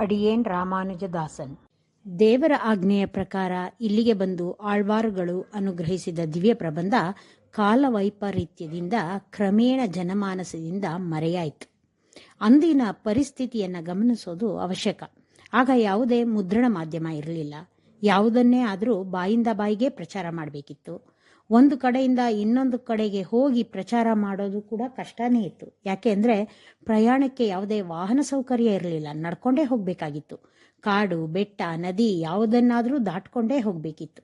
ಅಡಿಯೇನ್ ರಾಮಾನುಜದಾಸನ್. ದೇವರ ಆಜ್ಞೆಯ ಪ್ರಕಾರ ಇಲ್ಲಿಗೆ ಬಂದು ಆಳ್ವಾರುಗಳು ಅನುಗ್ರಹಿಸಿದ ದಿವ್ಯ ಪ್ರಬಂಧ ಕಾಲವೈಪರೀತ್ಯದಿಂದ ಕ್ರಮೇಣ ಜನಮಾನಸದಿಂದ ಮರೆಯಾಯಿತು. ಅಂದಿನ ಪರಿಸ್ಥಿತಿಯನ್ನು ಗಮನಿಸೋದು ಅವಶ್ಯಕ. ಆಗ ಯಾವುದೇ ಮುದ್ರಣ ಮಾಧ್ಯಮ ಇರಲಿಲ್ಲ. ಯಾವುದನ್ನೇ ಆದರೂ ಬಾಯಿಂದ ಬಾಯಿಗೆ ಪ್ರಚಾರ ಮಾಡಬೇಕಿತ್ತು. ಒಂದು ಕಡೆಯಿಂದ ಇನ್ನೊಂದು ಕಡೆಗೆ ಹೋಗಿ ಪ್ರಚಾರ ಮಾಡೋದು ಕೂಡ ಕಷ್ಟನೇ ಇತ್ತು. ಯಾಕೆಂದರೆ ಪ್ರಯಾಣಕ್ಕೆ ಯಾವುದೇ ವಾಹನ ಸೌಕರ್ಯ ಇರಲಿಲ್ಲ. ನಡ್ಕೊಂಡೇ ಹೋಗಬೇಕಾಗಿತ್ತು. ಕಾಡು, ಬೆಟ್ಟ, ನದಿ ಯಾವುದನ್ನಾದರೂ ದಾಟ್ಕೊಂಡೇ ಹೋಗಬೇಕಿತ್ತು.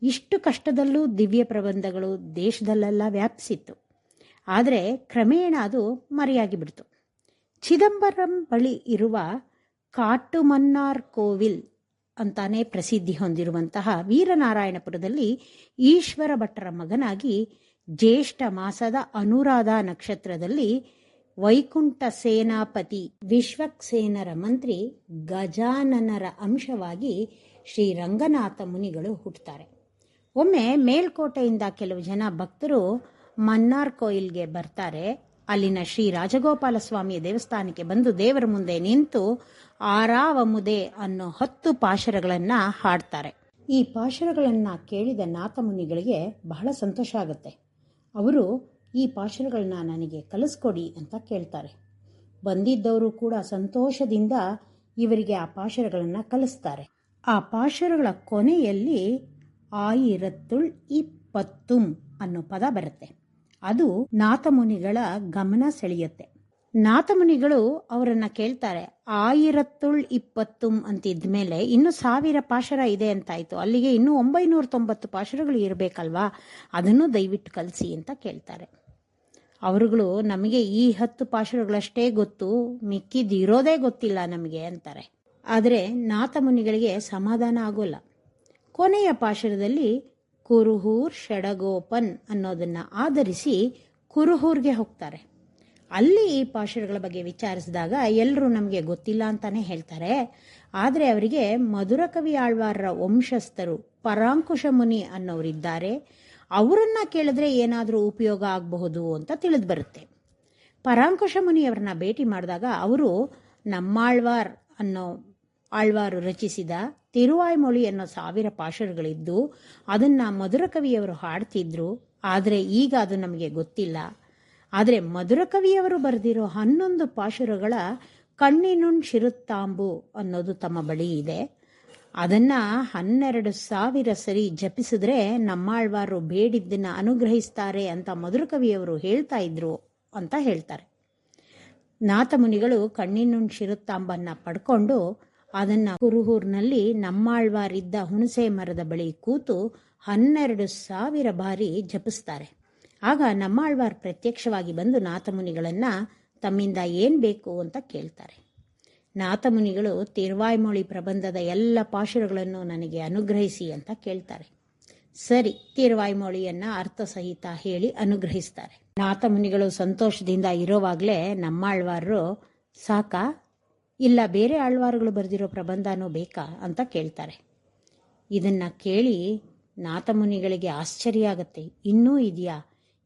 ಇಷ್ಟು ಕಷ್ಟದಲ್ಲೂ ದಿವ್ಯ ಪ್ರಬಂಧಗಳು ದೇಶದಲ್ಲೆಲ್ಲ ವ್ಯಾಪಿಸಿತ್ತು. ಆದರೆ ಕ್ರಮೇಣ ಅದು ಮರೆಯಾಗಿ ಬಿಡ್ತು. ಚಿದಂಬರಂ ಬಳಿ ಇರುವ ಕಾಟುಮನ್ನಾರ್ ಕೋವಿಲ್ ಅಂತಾನೆ ಪ್ರಸಿದ್ಧಿ ಹೊಂದಿರುವಂತಹ ವೀರನಾರಾಯಣಪುರದಲ್ಲಿ ಈಶ್ವರ ಭಟ್ಟರ ಮಗನಾಗಿ ಜ್ಯೇಷ್ಠ ಮಾಸದ ಅನುರಾಧ ನಕ್ಷತ್ರದಲ್ಲಿ ವೈಕುಂಠ ಸೇನಾಪತಿ ವಿಶ್ವಕ್ಸೇನರ ಮಂತ್ರಿ ಗಜಾನನರ ಅಂಶವಾಗಿ ಶ್ರೀ ರಂಗನಾಥ ಮುನಿಗಳು ಹುಟ್ಟುತ್ತಾರೆ. ಒಮ್ಮೆ ಮೇಲ್ಕೋಟೆಯಿಂದ ಕೆಲವು ಜನ ಭಕ್ತರು ಮನ್ನಾರ್ ಕೋಯಿಲ್ಗೆ ಬರ್ತಾರೆ. ಅಲ್ಲಿನ ಶ್ರೀ ರಾಜಗೋಪಾಲ ಸ್ವಾಮಿಯ ದೇವಸ್ಥಾನಕ್ಕೆ ಬಂದು ದೇವರ ಮುಂದೆ ನಿಂತು ಆರಾವಮುದೆ ಅನ್ನೋ 10 ಪಾಶರಗಳನ್ನು ಹಾಡ್ತಾರೆ. ಈ ಪಾಶರಗಳನ್ನು ಕೇಳಿದ ನಾಥಮುನಿಗಳಿಗೆ ಬಹಳ ಸಂತೋಷ ಆಗುತ್ತೆ. ಅವರು ಈ ಪಾಶರಗಳನ್ನ ನನಗೆ ಕಲಿಸ್ಕೊಡಿ ಅಂತ ಕೇಳ್ತಾರೆ. ಬಂದಿದ್ದವರು ಕೂಡ ಸಂತೋಷದಿಂದ ಇವರಿಗೆ ಆ ಪಾಶರಗಳನ್ನು ಕಲಿಸ್ತಾರೆ. ಆ ಪಾಶರಗಳ ಕೊನೆಯಲ್ಲಿ ಆಯಿರತ್ತುಳ್ ಇಪ್ಪತ್ತುಂ ಅನ್ನೋ ಪದ ಬರುತ್ತೆ. ಅದು ನಾಥಮುನಿಗಳ ಗಮನ ಸೆಳೆಯುತ್ತೆ. ನಾಥಮುನಿಗಳು ಅವರನ್ನ ಕೇಳ್ತಾರೆ, ಆಯಿರತ್ತುಳ್ ಇಪ್ಪತ್ತುಂ ಅಂತಿದ್ದ ಮೇಲೆ ಇನ್ನು 1000 ಪಾಶರ ಇದೆ ಅಂತಾಯ್ತು, ಅಲ್ಲಿಗೆ ಇನ್ನೂ 990 ಪಾಶರಗಳು ಇರಬೇಕಲ್ವಾ, ಅದನ್ನು ದಯವಿಟ್ಟು ಕಲಿಸಿ ಅಂತ ಕೇಳ್ತಾರೆ. ಅವರುಗಳು ನಮಗೆ ಈ 10 ಪಾಶರಗಳಷ್ಟೇ ಗೊತ್ತು, ಮಿಕ್ಕಿದಿರೋದೇ ಗೊತ್ತಿಲ್ಲ ನಮಗೆ ಅಂತಾರೆ. ಆದರೆ ನಾಥಮುನಿಗಳಿಗೆ ಸಮಾಧಾನ ಆಗೋಲ್ಲ. ಕೊನೆಯ ಪಾಶರದಲ್ಲಿ ಕುರುಹೂರ್ ಷಡಗೋಪನ್ ಅನ್ನೋದನ್ನ ಆಧರಿಸಿ ಕುರುಹೂರ್ಗೆ ಹೋಗ್ತಾರೆ. ಅಲ್ಲಿ ಈ ಪಾಶರಗಳ ಬಗ್ಗೆ ವಿಚಾರಿಸಿದಾಗ ಎಲ್ಲರೂ ನಮಗೆ ಗೊತ್ತಿಲ್ಲ ಅಂತಾನೆ ಹೇಳ್ತಾರೆ. ಆದರೆ ಅವರಿಗೆ ಮಧುರಕವಿ ಆಳ್ವಾರರ ವಂಶಸ್ಥರು ಪರಾಂಕುಶ ಮುನಿ ಅನ್ನೋರಿದ್ದಾರೆ, ಅವರನ್ನ ಕೇಳಿದ್ರೆ ಏನಾದರೂ ಉಪಯೋಗ ಆಗಬಹುದು ಅಂತ ತಿಳಿದು ಬರುತ್ತೆ. ಪರಾಂಕುಶ ಮುನಿಯವರನ್ನ ಭೇಟಿ ಮಾಡಿದಾಗ ಅವರು ನಮ್ಮಾಳ್ವಾರ್ ಅನ್ನೋ ಆಳ್ವಾರು ರಚಿಸಿದ ತಿರುವಾಯ್ಮೊಳಿ ಅನ್ನೋ 1000 ಪಾಶರಗಳಿದ್ದು ಅದನ್ನ ಮಧುರಕವಿಯವರು ಹಾಡ್ತಿದ್ರು. ಆದರೆ ಈಗ ಅದು ನಮಗೆ ಗೊತ್ತಿಲ್ಲ. ಆದರೆ ಮಧುರಕವಿಯವರು ಬರೆದಿರೋ 11 ಪಾಶುರಗಳ ಕಣ್ಣಿನುಣ್ ಶಿರುತ್ತಾಂಬು ಅನ್ನೋದು ತಮ್ಮ ಬಳಿ ಇದೆ. ಅದನ್ನ 12,000 ಸರಿ ಜಪಿಸಿದ್ರೆ ನಮ್ಮಾಳ್ವಾರು ಬೇಡಿದ್ದನ್ನ ಅನುಗ್ರಹಿಸ್ತಾರೆ ಅಂತ ಮಧುರಕವಿಯವರು ಹೇಳ್ತಾ ಇದ್ರು ಅಂತ ಹೇಳ್ತಾರೆ. ನಾಥಮುನಿಗಳು ಕಣ್ಣಿನುಣ್ ಶಿರುತ್ತಾಂಬನ್ನ ಪಡ್ಕೊಂಡು ಅದನ್ನ ಕುರುಹೂರ್ನಲ್ಲಿ ನಮ್ಮಾಳ್ವಾರಿದ್ದ ಹುಣಸೆ ಮರದ ಬಳಿ ಕೂತು 12,000 ಬಾರಿ ಜಪಿಸ್ತಾರೆ. ಆಗ ನಮ್ಮಾಳ್ವಾರ್ ಪ್ರತ್ಯಕ್ಷವಾಗಿ ಬಂದು ನಾಥಮುನಿಗಳನ್ನ ತಮ್ಮಿಂದ ಏನ್ ಬೇಕು ಅಂತ ಕೇಳ್ತಾರೆ. ನಾಥಮುನಿಗಳು ತಿರುವಾಯ್ಮೊಳಿ ಪ್ರಬಂಧದ ಎಲ್ಲ ಪಾಶುರಗಳನ್ನು ನನಗೆ ಅನುಗ್ರಹಿಸಿ ಅಂತ ಕೇಳ್ತಾರೆ. ಸರಿ, ತಿರುವಾಯ್ಮೊಳಿಯನ್ನ ಅರ್ಥಸಹಿತ ಹೇಳಿ ಅನುಗ್ರಹಿಸ್ತಾರೆ. ನಾಥಮುನಿಗಳು ಸಂತೋಷದಿಂದ ಇರೋವಾಗಲೇ ನಮ್ಮಾಳ್ವಾರರು ಸಾಕಾ, ಇಲ್ಲ ಬೇರೆ ಆಳ್ವಾರುಗಳು ಬರೆದಿರೋ ಪ್ರಬಂಧನೂ ಬೇಕಾ ಅಂತ ಕೇಳ್ತಾರೆ. ಇದನ್ನ ಕೇಳಿ ನಾಥಮುನಿಗಳಿಗೆ ಆಶ್ಚರ್ಯ ಆಗತ್ತೆ. ಇನ್ನೂ ಇದೆಯಾ?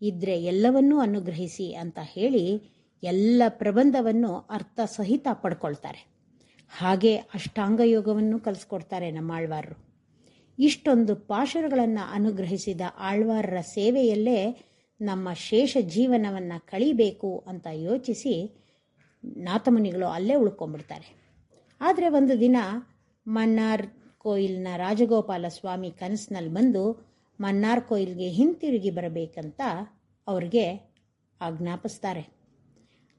ಇದ್ರೆ ಎಲ್ಲವನ್ನೂ ಅನುಗ್ರಹಿಸಿ ಅಂತ ಹೇಳಿ ಎಲ್ಲ ಪ್ರಬಂಧವನ್ನು ಅರ್ಥ ಸಹಿತ ಪಡ್ಕೊಳ್ತಾರೆ. ಹಾಗೆ ಅಷ್ಟಾಂಗ ಯೋಗವನ್ನು ಕಲಿಸ್ಕೊಡ್ತಾರೆ ನಮ್ಮ ಆಳ್ವಾರರು. ಇಷ್ಟೊಂದು ಪಾಶುರಗಳನ್ನು ಅನುಗ್ರಹಿಸಿದ ಆಳ್ವಾರರ ಸೇವೆಯಲ್ಲೇ ನಮ್ಮ ಶೇಷ ಜೀವನವನ್ನು ಕಳಿಬೇಕು ಅಂತ ಯೋಚಿಸಿ ನಾಥಮುನಿಗಳು ಅಲ್ಲೇ ಉಳ್ಕೊಂಡ್ಬಿಡ್ತಾರೆ. ಆದರೆ ಒಂದು ದಿನ ಮನ್ನಾರ್ ಕೋಯಿಲ್ನ ರಾಜಗೋಪಾಲ ಸ್ವಾಮಿ ಕನಸಿನಲ್ಲಿ ಬಂದು ಮನ್ನಾರ್ ಕೋಯಿಲ್ಗೆ ಹಿಂತಿರುಗಿ ಬರಬೇಕಂತ ಅವ್ರಿಗೆ ಆಜ್ಞಾಪಿಸ್ತಾರೆ.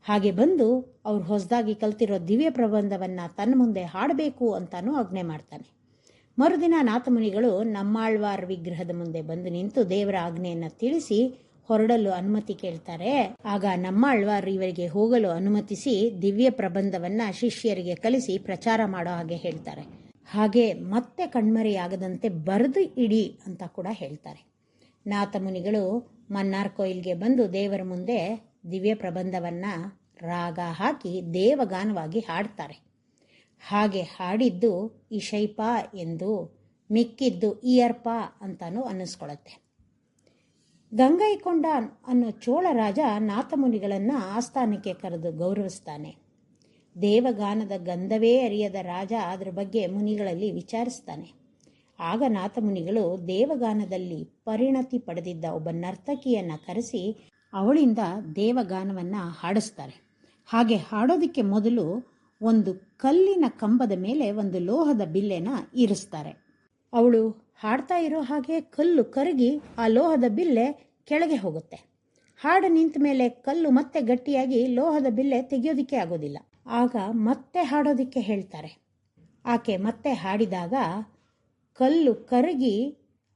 ಹಾಗೆ ಬಂದು ಅವ್ರು ಹೊಸದಾಗಿ ಕಲ್ತಿರೋ ದಿವ್ಯ ಪ್ರಬಂಧವನ್ನು ತನ್ನ ಮುಂದೆ ಹಾಡಬೇಕು ಅಂತಾನೂ ಆಜ್ಞೆ ಮಾಡ್ತಾನೆ. ಮರುದಿನ ನಾಥಮುನಿಗಳು ನಮ್ಮಾಳ್ವಾರ್ ವಿಗ್ರಹದ ಮುಂದೆ ಬಂದು ನಿಂತು ದೇವರ ಆಜ್ಞೆಯನ್ನು ತಿಳಿಸಿ ಹೊರಡಲು ಅನುಮತಿ ಕೇಳ್ತಾರೆ. ಆಗ ನಮ್ಮಾಳ್ವಾರ್ ಇವರಿಗೆ ಹೋಗಲು ಅನುಮತಿಸಿ ದಿವ್ಯ ಪ್ರಬಂಧವನ್ನ ಶಿಷ್ಯರಿಗೆ ಕಲಿಸಿ ಪ್ರಚಾರ ಮಾಡೋ ಹಾಗೆ ಹೇಳ್ತಾರೆ. ಹಾಗೆ ಮತ್ತೆ ಕಣ್ಮರೆಯಾಗದಂತೆ ಬರೆದು ಇಡಿ ಅಂತ ಕೂಡ ಹೇಳ್ತಾರೆ. ನಾಥಮುನಿಗಳು ಮನ್ನಾರ್ ಕೋಯಿಲ್ಗೆ ಬಂದು ದೇವರ ಮುಂದೆ ದಿವ್ಯ ಪ್ರಬಂಧವನ್ನ ರಾಗ ಹಾಕಿ ದೇವಗಾನವಾಗಿ ಹಾಡ್ತಾರೆ. ಹಾಗೆ ಹಾಡಿದ್ದು ಇಶೈಪ ಎಂದು, ಮಿಕ್ಕಿದ್ದು ಇಯರ್ಪ ಅಂತಾನೂ ಅನ್ನಿಸ್ಕೊಳತ್ತೆ. ಗಂಗೈಕೊಂಡ ಅನ್ನೋ ಚೋಳ ರಾಜ ನಾಥಮುನಿಗಳನ್ನ ಆಸ್ಥಾನಕ್ಕೆ ಕರೆದು ಗೌರವಿಸ್ತಾನೆ. ದೇವಗಾನದ ಗಂಧವೇ ಅರಿಯದ ರಾಜ ಅದರ ಬಗ್ಗೆ ಮುನಿಗಳಲ್ಲಿ ವಿಚಾರಿಸ್ತಾನೆ. ಆಗ ನಾಥಮುನಿಗಳು ದೇವಗಾನದಲ್ಲಿ ಪರಿಣತಿ ಪಡೆದಿದ್ದ ಒಬ್ಬ ನರ್ತಕಿಯನ್ನು ಕರೆಸಿ ಅವಳಿಂದ ದೇವಗಾನವನ್ನು ಹಾಡಿಸ್ತಾರೆ. ಹಾಗೆ ಹಾಡೋದಕ್ಕೆ ಮೊದಲು ಒಂದು ಕಲ್ಲಿನ ಕಂಬದ ಮೇಲೆ ಒಂದು ಲೋಹದ ಬಿಲ್ಲೆನ ಇರಿಸ್ತಾರೆ. ಅವಳು ಹಾಡ್ತಾ ಇರೋ ಹಾಗೆ ಕಲ್ಲು ಕರಗಿ ಆ ಲೋಹದ ಬಿಲ್ಲೆ ಕೆಳಗೆ ಹೋಗುತ್ತೆ. ಹಾಡು ನಿಂತ ಮೇಲೆ ಕಲ್ಲು ಮತ್ತೆ ಗಟ್ಟಿಯಾಗಿ ಲೋಹದ ಬಿಲ್ಲೆ ತೆಗೆಯೋದಿಕ್ಕೆ ಆಗೋದಿಲ್ಲ. ಆಗ ಮತ್ತೆ ಹಾಡೋದಿಕ್ಕೆ ಹೇಳ್ತಾರೆ. ಆಕೆ ಮತ್ತೆ ಹಾಡಿದಾಗ ಕಲ್ಲು ಕರಗಿ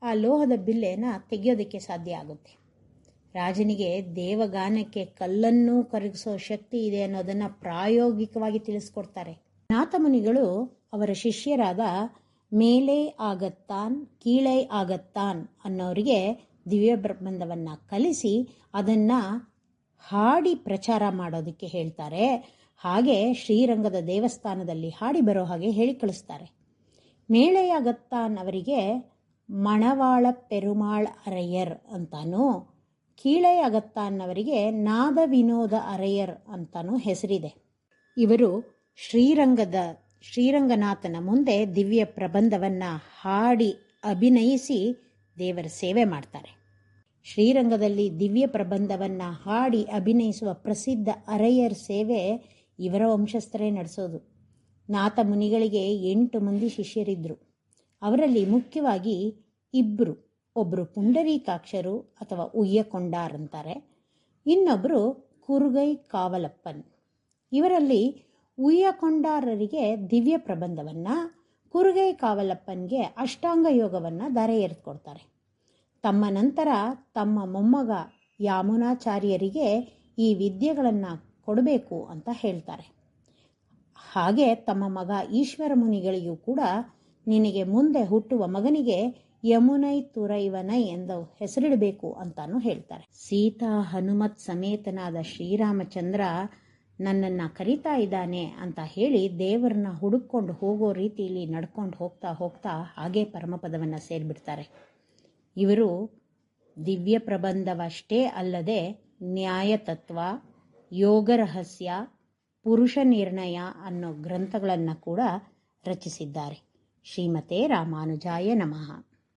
ಆ ಲೋಹದ ಬಿಲ್ಲೆನ ತೆಗೆಯೋದಕ್ಕೆ ಸಾಧ್ಯ ಆಗುತ್ತೆ. ರಾಜನಿಗೆ ದೇವಗಾನಕ್ಕೆ ಕಲ್ಲನ್ನು ಕರಗಿಸೋ ಶಕ್ತಿ ಇದೆ ಅನ್ನೋದನ್ನು ಪ್ರಾಯೋಗಿಕವಾಗಿ ತಿಳಿಸ್ಕೊಡ್ತಾರೆ. ನಾಥಮುನಿಗಳು ಅವರ ಶಿಷ್ಯರಾದ ಮೇಲೇ ಆಗತ್ತಾನ್ ಕೀಳೇ ಆಗತ್ತಾನ್ ಅನ್ನೋರಿಗೆ ದಿವ್ಯ ಪ್ರಬಂಧವನ್ನು ಕಲಿಸಿ ಅದನ್ನು ಹಾಡಿ ಪ್ರಚಾರ ಮಾಡೋದಕ್ಕೆ ಹೇಳ್ತಾರೆ. ಹಾಗೆ ಶ್ರೀರಂಗದ ದೇವಸ್ಥಾನದಲ್ಲಿ ಹಾಡಿ ಬರೋ ಹಾಗೆ ಹೇಳಿ ಕಳಿಸ್ತಾರೆ. ಮೇಳೆಯಾಗತ್ತಾನ್ ಅವರಿಗೆ ಮಣವಾಳ ಪೆರುಮಾಳ್ ಅರಯ್ಯರ್ ಅಂತಾನೂ, ಕೀಳೆಯಾಗತ್ತಾನ್ನವರಿಗೆ ನಾದ ವಿನೋದ ಅರಯ್ಯರ್ ಅಂತಾನೂ ಹೆಸರಿದೆ. ಇವರು ಶ್ರೀರಂಗನಾಥನ ಮುಂದೆ ದಿವ್ಯ ಪ್ರಬಂಧವನ್ನು ಹಾಡಿ ಅಭಿನಯಿಸಿ ದೇವರ ಸೇವೆ ಮಾಡ್ತಾರೆ. ಶ್ರೀರಂಗದಲ್ಲಿ ದಿವ್ಯ ಪ್ರಬಂಧವನ್ನು ಹಾಡಿ ಅಭಿನಯಿಸುವ ಪ್ರಸಿದ್ಧ ಅರಯ್ಯರ್ ಸೇವೆ ಇವರ ವಂಶಸ್ಥರೇ ನಡೆಸೋದು. ನಾಥ ಮುನಿಗಳಿಗೆ 8 ಮಂದಿ ಶಿಷ್ಯರಿದ್ದರು. ಅವರಲ್ಲಿ ಮುಖ್ಯವಾಗಿ ಇಬ್ಬರು, ಒಬ್ಬರು ಪುಂಡರೀಕಾಕ್ಷರು ಅಥವಾ ಉಯ್ಯಕೊಂಡಾರ್ ಅಂತಾರೆ, ಇನ್ನೊಬ್ಬರು ಕುರುಗೈ ಕಾವಲಪ್ಪನ್. ಇವರಲ್ಲಿ ಉಯ್ಯಕೊಂಡಾರರಿಗೆ ದಿವ್ಯ ಪ್ರಬಂಧವನ್ನು, ಕುರುಗೈ ಕಾವಲಪ್ಪನ್ಗೆ ಅಷ್ಟಾಂಗ ಯೋಗವನ್ನು ದಾರೆ ಎರೆದುಕೊಡ್ತಾರೆ. ತಮ್ಮ ನಂತರ ತಮ್ಮ ಮೊಮ್ಮಗ ಯಾಮುನಾಚಾರ್ಯರಿಗೆ ಈ ವಿದ್ಯೆಗಳನ್ನು ಕೊಡಬೇಕು ಅಂತ ಹೇಳ್ತಾರೆ. ಹಾಗೆ ತಮ್ಮ ಮಗ ಈಶ್ವರ ಮುನಿಗಳಿಗೂ ಕೂಡ ನಿನಗೆ ಮುಂದೆ ಹುಟ್ಟುವ ಮಗನಿಗೆ ಯಮುನೈ ತುರೈವನೈ ಎಂದು ಹೆಸರಿಡಬೇಕು ಅಂತಾನು ಹೇಳ್ತಾರೆ. ಸೀತಾ ಹನುಮತ್ ಸಮೇತನಾದ ಶ್ರೀರಾಮಚಂದ್ರ ನನ್ನನ್ನು ಕರೀತಾ ಇದ್ದಾನೆ ಅಂತ ಹೇಳಿ ದೇವರನ್ನ ಹುಡುಕೊಂಡು ಹೋಗೋ ರೀತಿಯಲ್ಲಿ ನಡ್ಕೊಂಡು ಹೋಗ್ತಾ ಹೋಗ್ತಾ ಹಾಗೆ ಪರಮಪದವನ್ನು ಸೇರಿಬಿಡ್ತಾರೆ. ಇವರು ದಿವ್ಯ ಪ್ರಬಂಧವಷ್ಟೇ ಅಲ್ಲದೆ ನ್ಯಾಯತತ್ವ, ಯೋಗ ರಹಸ್ಯ, ಪುರುಷ ನಿರ್ಣಯ ಅನ್ನೋ ಗ್ರಂಥಗಳನ್ನು ಕೂಡ ರಚಿಸಿದ್ದಾರೆ. ಶ್ರೀಮತೆ ರಾಮಾನುಜಾಯ ನಮಃ.